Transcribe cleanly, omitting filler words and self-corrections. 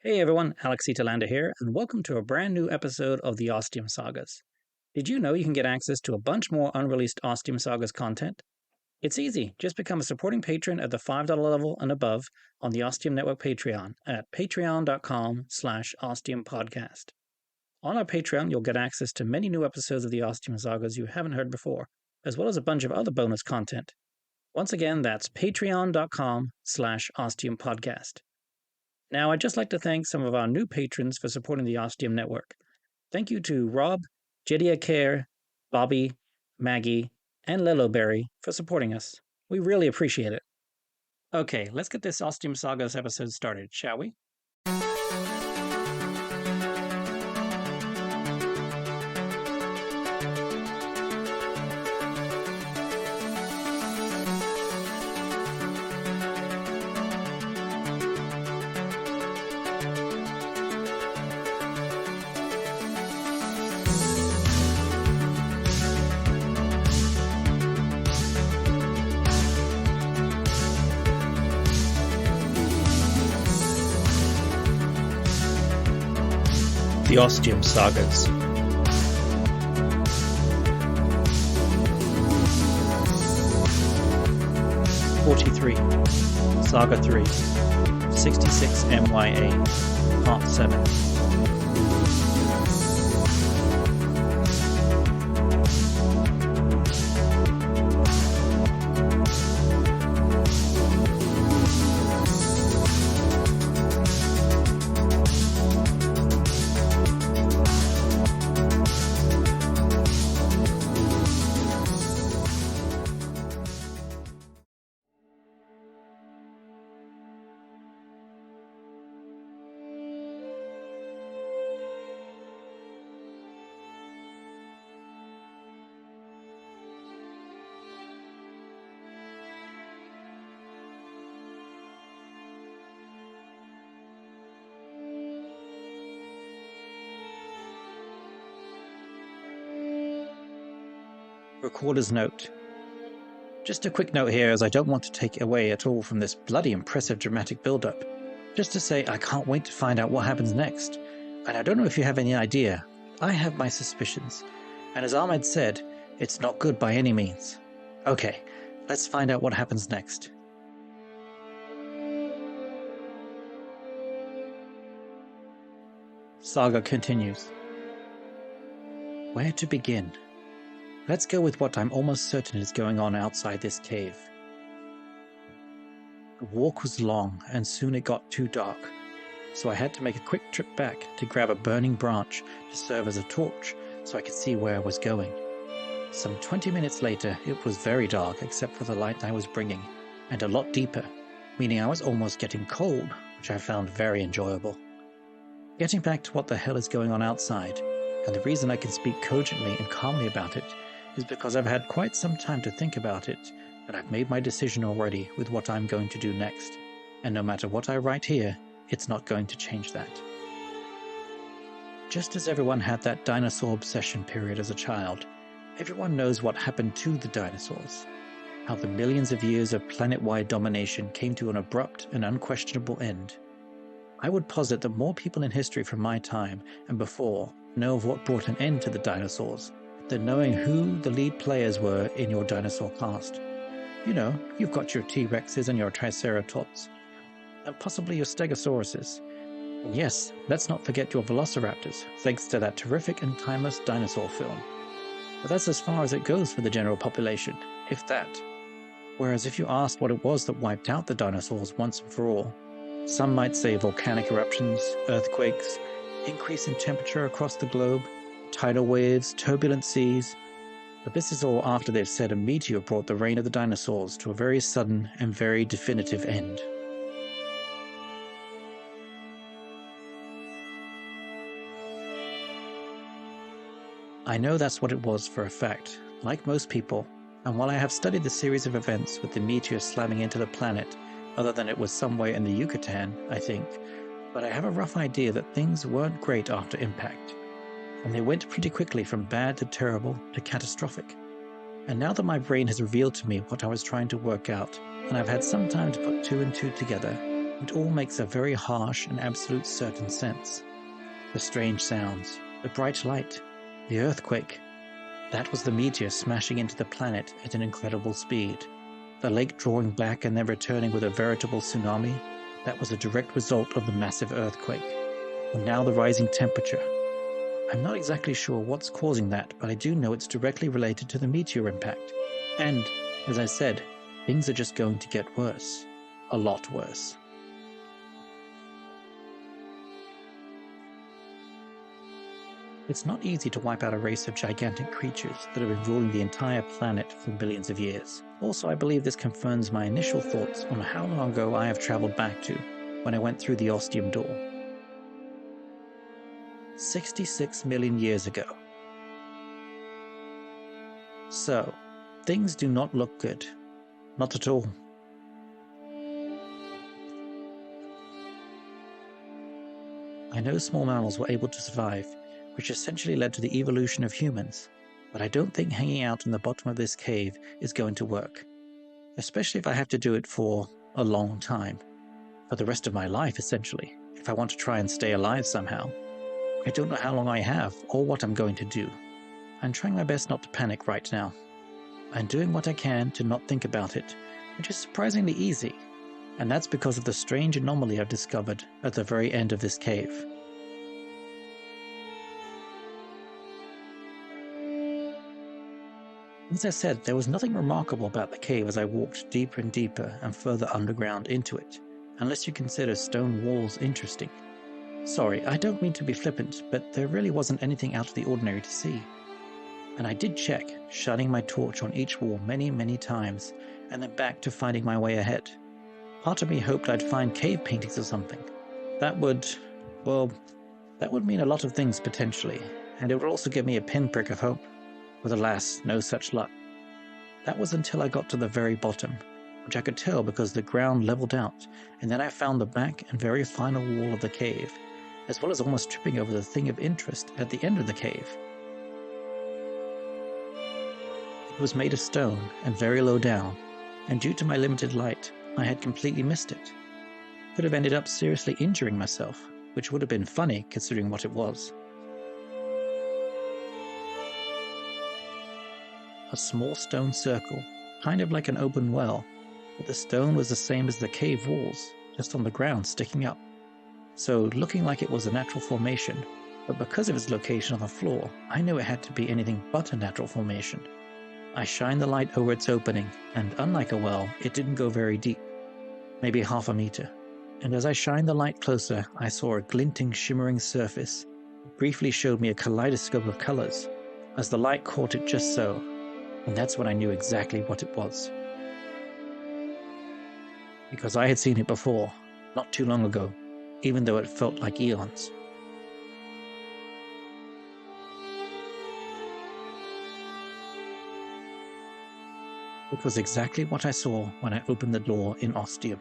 Hey everyone, Telander here, and welcome to a brand new episode of the Ostium Sagas. Did you know you can get access to a bunch more unreleased Ostium Sagas content? It's easy, just become a supporting patron at the $5 level and above on the Ostium Network Patreon at patreon.com/ostiumpodcast. On our Patreon, you'll get access to many new episodes of the Ostium Sagas you haven't heard before, as well as a bunch of other bonus content. Once again, that's patreon.com/ostiumpodcast. Now, I'd just like to thank some of our new patrons for supporting the Ostium Network. Thank you to Rob, Jedia Care, Bobby, Maggie, and Liloberry for supporting us. We really appreciate it. Okay, let's get this Ostium Sagas episode started, shall we? The Ostium Sagas. '43, Saga 3, 66 MYA, Part 7. Recorder's note. Just a quick note here, as I don't want to take away at all from this bloody impressive dramatic build-up. Just to say I can't wait to find out what happens next. And I don't know if you have any idea. I have my suspicions. And as Ahmed said, it's not good by any means. Okay, let's find out what happens next. Saga continues. Where to begin? Let's go with what I'm almost certain is going on outside this cave. The walk was long, and soon it got too dark, so I had to make a quick trip back to grab a burning branch to serve as a torch so I could see where I was going. Some 20 minutes later, it was very dark except for the light I was bringing, and a lot deeper, meaning I was almost getting cold, which I found very enjoyable. Getting back to what the hell is going on outside, and the reason I can speak cogently and calmly about it is because I've had quite some time to think about it, and I've made my decision already with what I'm going to do next, and no matter what I write here, it's not going to change that. Just as everyone had that dinosaur obsession period as a child, everyone knows what happened to the dinosaurs, how the millions of years of planet-wide domination came to an abrupt and unquestionable end. I would posit that more people in history from my time and before know of what brought an end to the dinosaurs than knowing who the lead players were in your dinosaur cast. You know, you've got your T-Rexes and your Triceratops, and possibly your Stegosauruses. And yes, let's not forget your Velociraptors, thanks to that terrific and timeless dinosaur film. But that's as far as it goes for the general population, if that. Whereas if you asked what it was that wiped out the dinosaurs once and for all, some might say volcanic eruptions, earthquakes, increase in temperature across the globe, tidal waves, turbulent seas. But this is all after they've said a meteor brought the reign of the dinosaurs to a very sudden and very definitive end. I know that's what it was for a fact, like most people, and while I have studied the series of events with the meteor slamming into the planet, other than it was somewhere in the Yucatan, I think, but I have a rough idea that things weren't great after impact. And they went pretty quickly from bad to terrible to catastrophic. And now that my brain has revealed to me what I was trying to work out, and I've had some time to put two and two together, It all makes a very harsh and absolute certain sense. The strange sounds, the bright light, the earthquake. That was the meteor smashing into the planet at an incredible speed. The lake drawing back and then returning with a veritable tsunami. That was a direct result of the massive earthquake. And now the rising temperature. I'm not exactly sure what's causing that, but I do know it's directly related to the meteor impact. And, as I said, things are just going to get worse. A lot worse. It's not easy to wipe out a race of gigantic creatures that have been ruling the entire planet for billions of years. Also, I believe this confirms my initial thoughts on how long ago I have traveled back to when I went through the Ostium door. 66 million years ago. So, things do not look good. Not at all. I know small mammals were able to survive, which essentially led to the evolution of humans, but I don't think hanging out in the bottom of this cave is going to work. Especially if I have to do it for a long time. For the rest of my life, essentially, if I want to try and stay alive somehow. I don't know how long I have, or what I'm going to do. I'm trying my best not to panic right now. I'm doing what I can to not think about it, which is surprisingly easy, and that's because of the strange anomaly I've discovered at the very end of this cave. As I said, there was nothing remarkable about the cave as I walked deeper and deeper and further underground into it, unless you consider stone walls interesting. Sorry, I don't mean to be flippant, but there really wasn't anything out of the ordinary to see. And I did check, shining my torch on each wall many, many times, and then back to finding my way ahead. Part of me hoped I'd find cave paintings or something. That would mean a lot of things potentially, and it would also give me a pinprick of hope. But alas, no such luck. That was until I got to the very bottom, which I could tell because the ground leveled out, and then I found the back and very final wall of the cave, as well as almost tripping over the thing of interest at the end of the cave. It was made of stone and very low down, and due to my limited light, I had completely missed it. Could have ended up seriously injuring myself, which would have been funny considering what it was. A small stone circle, kind of like an open well, but the stone was the same as the cave walls, just on the ground sticking up. So looking like it was a natural formation, but because of its location on the floor, I knew it had to be anything but a natural formation. I shined the light over its opening, and unlike a well, it didn't go very deep, maybe half a meter. And as I shined the light closer, I saw a glinting, shimmering surface. It briefly showed me a kaleidoscope of colors, as the light caught it just so, and that's when I knew exactly what it was. Because I had seen it before, not too long ago, even though it felt like eons. It was exactly what I saw when I opened the door in Ostium.